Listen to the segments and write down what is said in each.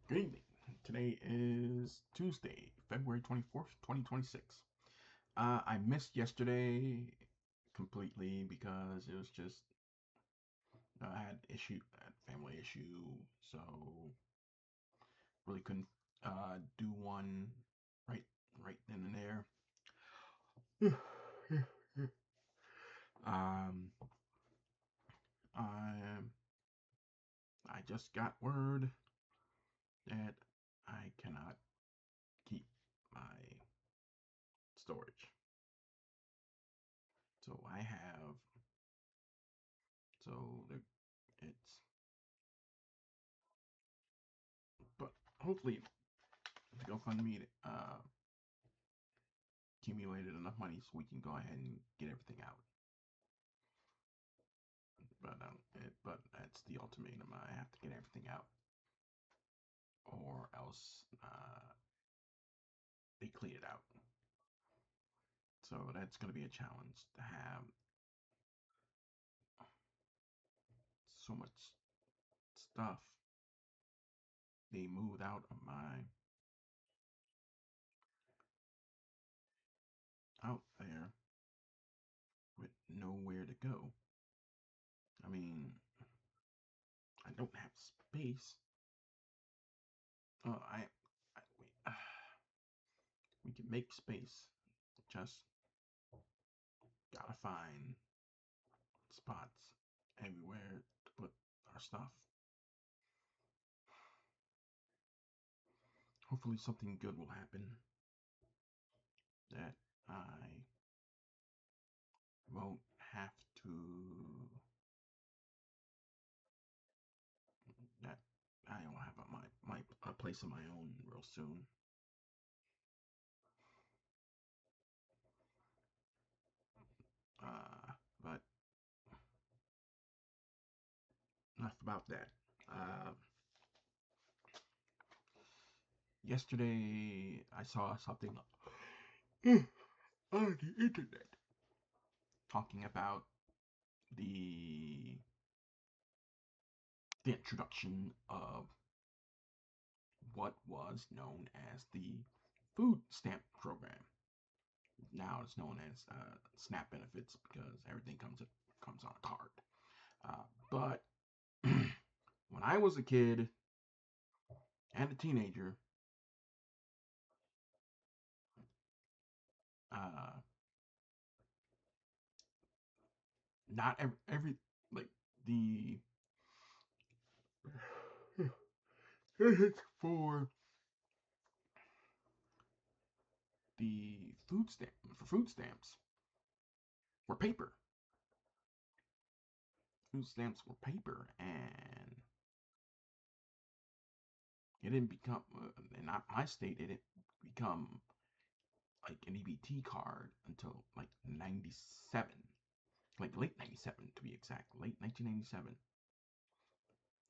Good evening. Today is Tuesday, February 24th, 2026. I missed yesterday completely because it was just, I had family issue, so really couldn't do one right right then and there. um, I I just got word that I cannot keep my storage. So I have so there, it's but hopefully the GoFundMe accumulated enough money so we can go ahead and get everything out. But that's the ultimatum. I have to get everything out, or else they clean it out. So that's going to be a challenge to have so much stuff being moved out there with nowhere to go. I mean, I don't have space. I we can make space. Just gotta find spots everywhere to put our stuff. Hopefully, something good will happen that I won't have to. That I will have a place of my own real soon. But enough about that. Uh, Yesterday, I saw something on the internet talking about the the introduction of what was known as the food stamp program. Now it's known as SNAP benefits because everything comes on a card. But when I was a kid and a teenager, uh, not every like the for the food stamps were paper. Food stamps were paper, and it didn't become in not my state. It didn't become like an EBT card until like 97, like late 97 to be exact, late 1997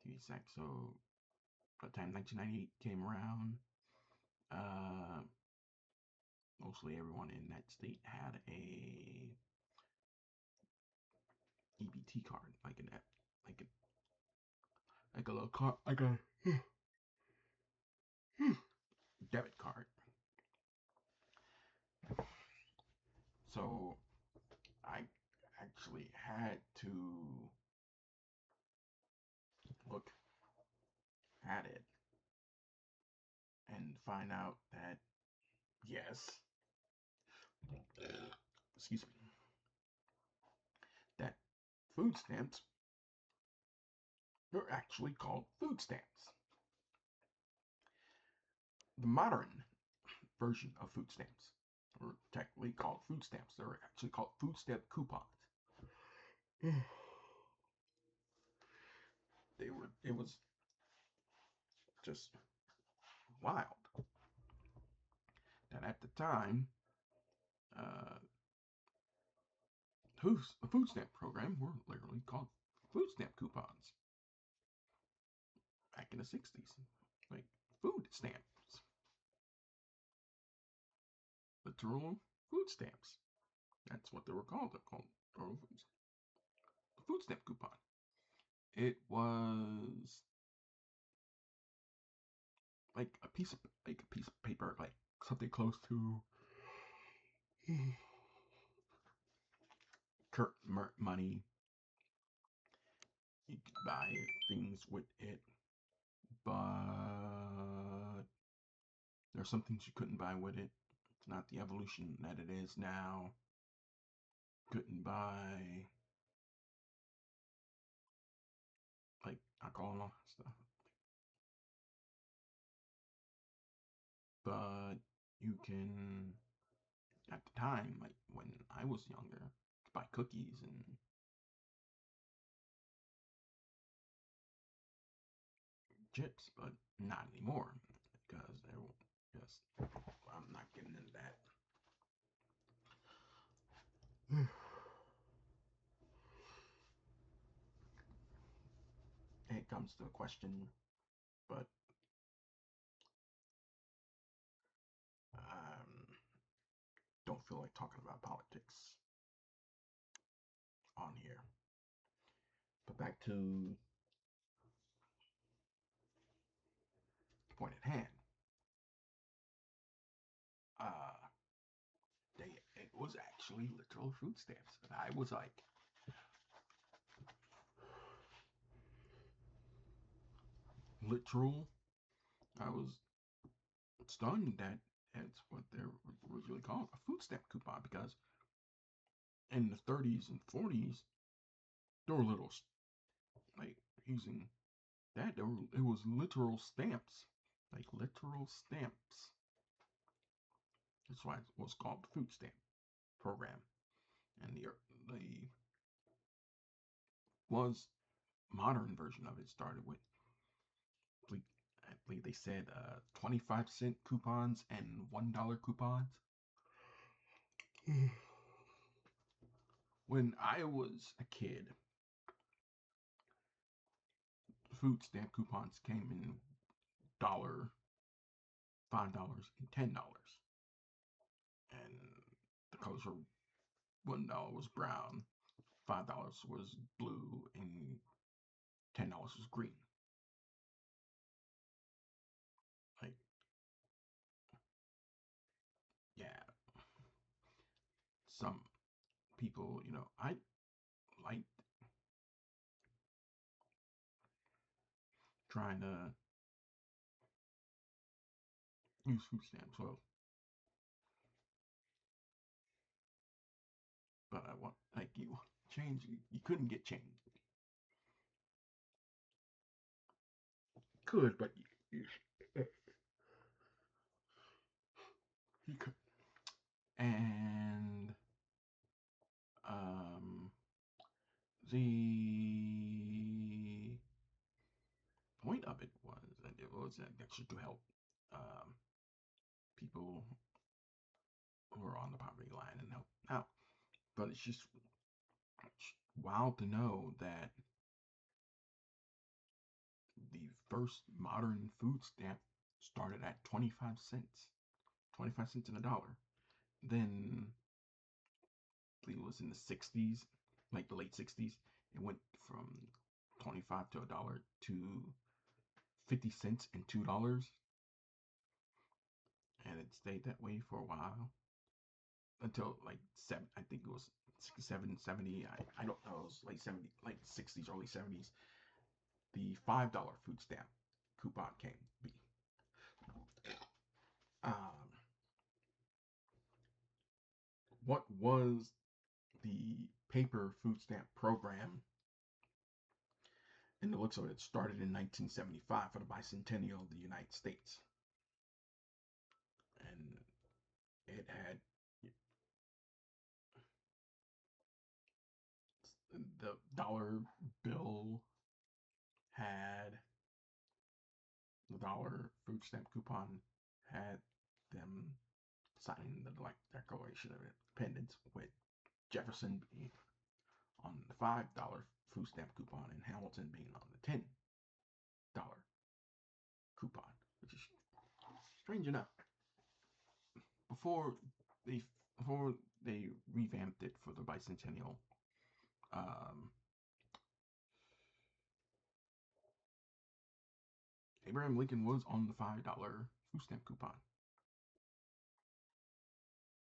to be exact. So by the time 1998 came around, uh, mostly everyone in that state had a EBT card, like a like a little card, like a debit card. So I actually had to look at it and find out that yes, excuse me, that food stamps are actually called food stamps. The modern version of food stamps are technically called food stamps. They're actually called food stamp coupons. It was just wild that at the time, uh, the food stamp program were literally called food stamp coupons back in the 60s. Like food stamps, literal food stamps. That's what they were called. They're called food stamp coupon. It was like a piece of paper, like something close to money. You could buy things with it, but there's some things you couldn't buy with it. It's not the evolution that it is now. Couldn't buy like alcohol and all that stuff. But you can, at the time, like when I was younger, buy cookies and chips, but not anymore because they're just. I'm not getting into that. It comes to a question, but don't feel like talking about politics on here. But back to the point at hand. Uh, it was actually literal food stamps, and I was like, literal. I was stunned that it's what they was really called, a food stamp coupon, because in the 30s and 40s there were little like using that it was literal stamps, like literal stamps. That's why it was called the food stamp program, and the was modern version of it started with I believe they said 25-cent coupons and $1 coupons. When I was a kid, food stamp coupons came in $1, $5, and $10, and the colors were $1 was brown, $5 was blue, and $10 was green. Like, yeah, some people, I liked trying to use food stamps, well, but I want like you change. You couldn't get change. Could, but you could. And um, the point of it was that it was actually to help um, people who are on the poverty line and help out. But it's just wild to know that the first modern food stamp started at 25 cents. 25 cents and $1. Then I believe it was in the 60s, like the late 60s, it went from 25 to $1 to 50 cents and $2. And it stayed that way for a while until like I think it was 67, 70. I don't know, it was late 70, late 60s, early 70s. The $5 food stamp coupon came to be. What was the paper food stamp program? In the looks of it, started in 1975 for the bicentennial of the United States. And it had the dollar bill, had the dollar food stamp coupon, had them signing the Declaration of Independence, with Jefferson being on the $5 food stamp coupon and Hamilton being on the $10 coupon, which is strange enough. Before they before they revamped it for the bicentennial, um, Abraham Lincoln was on the $5 food stamp coupon.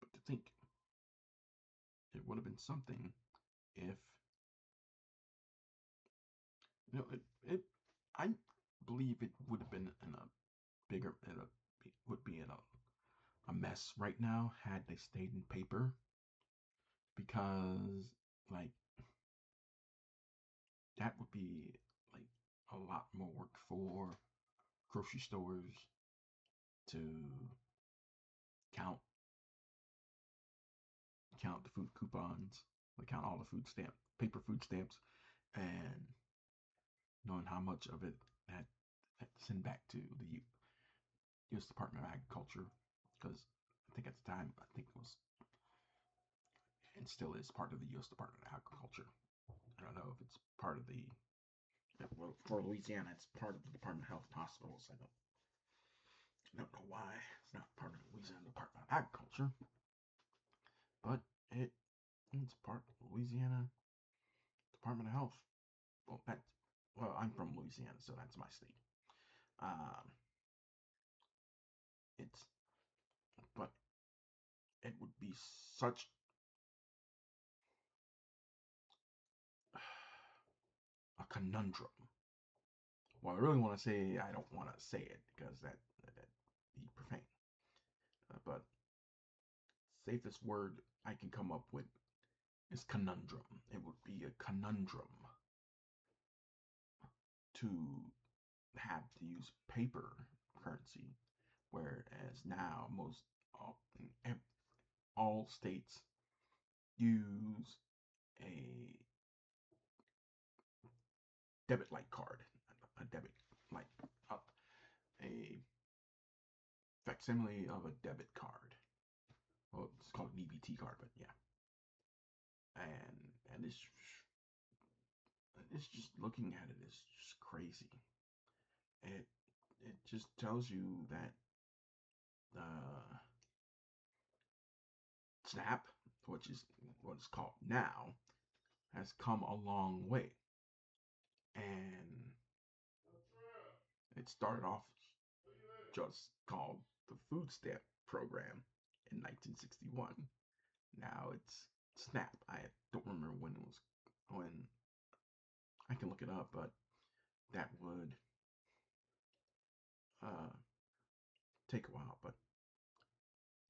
But to think, it would have been something if, I believe it would have been in a bigger, would be in a mess right now had they stayed in paper, because like that would be like a lot more work for grocery stores to count the food coupons, like count all the paper food stamps, and knowing how much of it had to send back to the U.S. Department of Agriculture, because I think at the time, I think it was, and still is, part of the U.S. Department of Agriculture. I don't know if it's part of the, well, for Louisiana, it's part of the Department of Health and Hospitals. I don't know why it's not part of the Louisiana Department of Agriculture, but it's part of the Louisiana Department of Health. Well, I'm from Louisiana, so that's my state. Um, it's but it would be such a conundrum. Well, I really want to say, I don't want to say it because that be profane. But safest word I can come up with is conundrum. It would be a conundrum to have to use paper currency, whereas now all states use a debit like card, a debit like a facsimile of a debit card. Well, it's called an EBT card, but yeah. And it's just, looking at it is just crazy. It just tells you that SNAP, which is what it's called now, has come a long way. And it started off just called the Food Stamp Program in 1961. Now it's SNAP. I don't remember when I can look it up, but that would take a while, but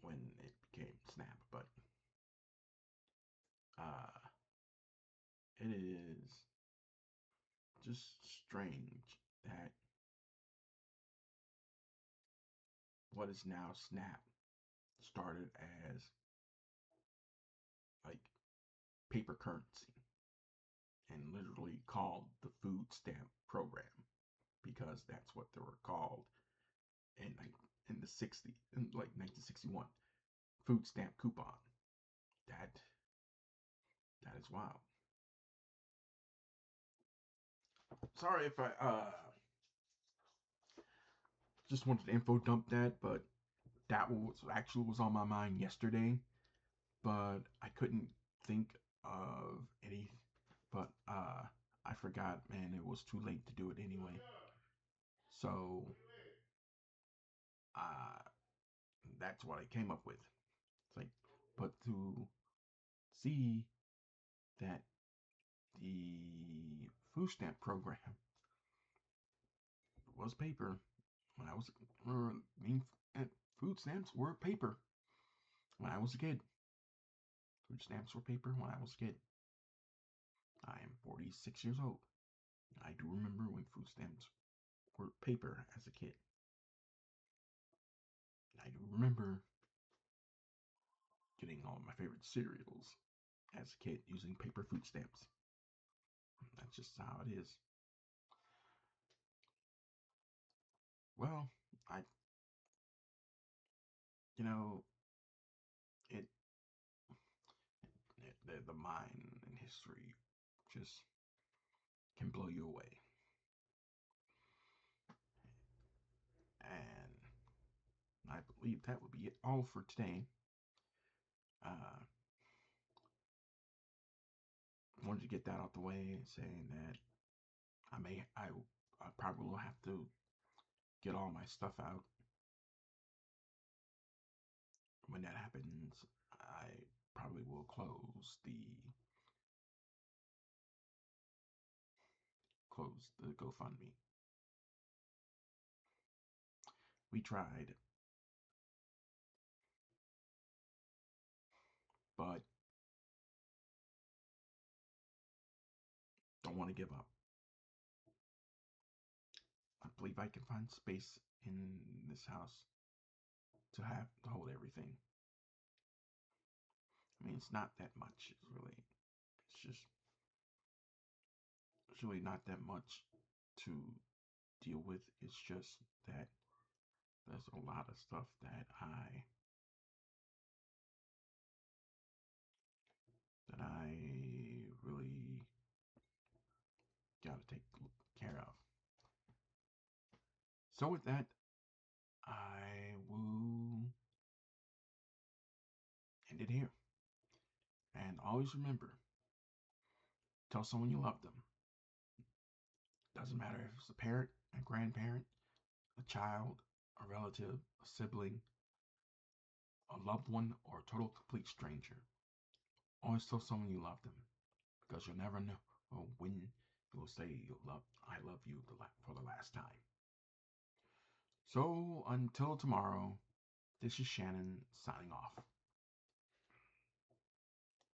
when it became SNAP. But it is just strange that what is now SNAP started as like paper currency and literally called the Food Stamp Program, because that's what they were called in the 60s, in like 1961. Food stamp coupon. That is wild. Sorry if I just wanted to info dump that, but that was on my mind yesterday, but I couldn't think of any. But I forgot, man. It was too late to do it anyway. So uh, that's what I came up with. It's like, but to see that the food stamp program was paper when I was, food stamps were paper when I was a kid. Food stamps were paper when I was a kid. I am 46 years old. I do remember when food stamps were paper as a kid. I do remember getting all my favorite cereals as a kid using paper food stamps. That's just how it is. Well, I, you know, it, the mind and history just can blow you away. And I believe that would be it all for today. Uh, wanted to get that out the way, saying that I probably will have to get all my stuff out. When that happens, I probably will close the GoFundMe. We tried, but don't want to give up. I believe I can find space in this house to hold everything. I mean, it's not that much. It's really not that much to deal with. It's just that there's a lot of stuff that I really gotta take care of. So with that, I will end it here. And always remember, tell someone you love them. Doesn't matter if it's a parent, a grandparent, a child, a relative, a sibling, a loved one, or a total complete stranger. Always tell someone you love them because you'll never know when you'll say I love you for the last time. So until tomorrow, this is Shannon signing off.